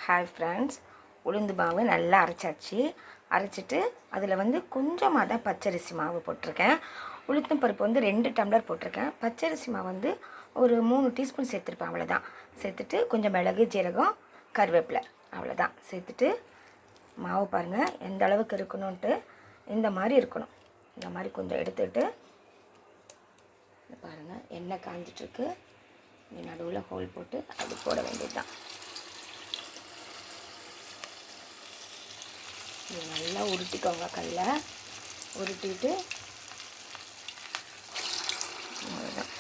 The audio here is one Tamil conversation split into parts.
ஹாய் ஃப்ரெண்ட்ஸ், உளுந்து மாவு நல்லா அரைச்சிட்டு அதில் வந்து கொஞ்சமாக தான் பச்சரிசி மாவு போட்டிருக்கேன். உளுத்தம் பருப்பு வந்து 2 டம்ளர் போட்டிருக்கேன். பச்சரிசி மாவு வந்து ஒரு 3 டீஸ்பூன் சேர்த்துருப்பேன், அவ்வளோதான். சேர்த்துட்டு கொஞ்சம் மிளகு, ஜீரகம், கருவேப்பிலை, அவ்வளோதான் சேர்த்துட்டு மாவு பாருங்கள் எந்த அளவுக்கு இருக்கணும்ன்ட்டு. இந்த மாதிரி இருக்கணும். இந்த மாதிரி கொஞ்சம் எடுத்துகிட்டு பாருங்கள் எண்ணெய் காஞ்சிட்ருக்கு. நடுவில் ஹோல் போட்டு அப்படி போட வேண்டியது தான். இது நல்லா உருட்டிக்கோங்க. கல்ல உருட்டிட்டு அவ்வளோதான்.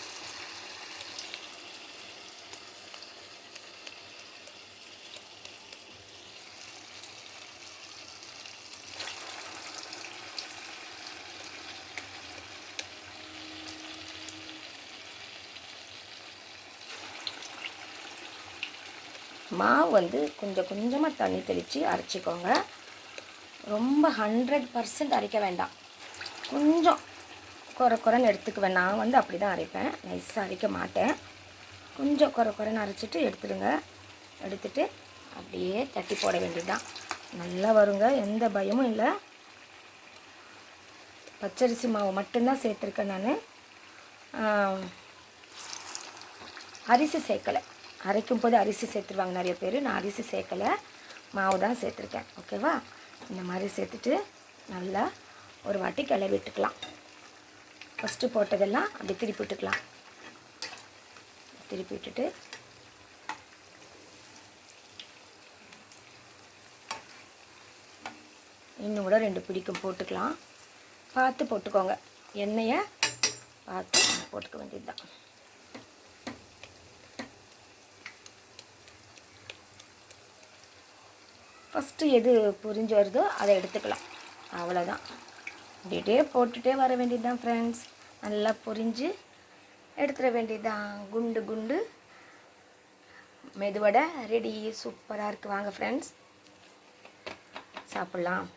மாவு வந்து கொஞ்சம் கொஞ்சமாக தண்ணி தெளித்து அரைச்சிக்கோங்க. ரொம்ப 100% அரைக்க வேண்டாம். கொஞ்சம் குறைன்னு எடுத்துக்குவேன். நான் வந்து அப்படி தான் அரைப்பேன், நைஸாக அரைக்க மாட்டேன். கொஞ்சம் குறைன்னு அரைச்சிட்டு எடுத்துடுங்க. எடுத்துட்டு அப்படியே தட்டி போட வேண்டியது தான். நல்லா வருங்க, எந்த பயமும் இல்லை. பச்சரிசி மாவு மட்டும்தான் சேர்த்துருக்கேன் நான். அரிசி சேர்க்கலை. அரைக்கும் போது அரிசி சேர்த்துருவாங்க நிறைய பேர். நான் அரிசி சேர்க்கலை, மாவு தான் சேர்த்துருக்கேன். ஓகேவா? இந்த மாதிரி சேர்த்துட்டு நல்லா ஒரு வாட்டி கிளறி விட்டுக்கலாம். ஃபஸ்ட்டு போட்டதெல்லாம் அப்படி திருப்பி விட்டுக்கலாம். திருப்பி விட்டுட்டு இன்னும் கூட 2 பிடிக்கும் போட்டுக்கலாம். பார்த்து போட்டுக்கோங்க, எண்ணெயை பார்த்து போட்டுக்க வேண்டியது தான். ஃபஸ்ட்டு எது புரிஞ்சு வருதோ அதை எடுத்துக்கலாம், அவ்வளோதான். இப்படியே போட்டுகிட்டே வர வேண்டியது தான் ஃப்ரெண்ட்ஸ். நல்லா புரிஞ்சு எடுத்துட வேண்டியது தான். குண்டு மெதுவடை ரெடி. சூப்பராக இருக்குது. வாங்க ஃப்ரெண்ட்ஸ், சாப்பிட்லாம்.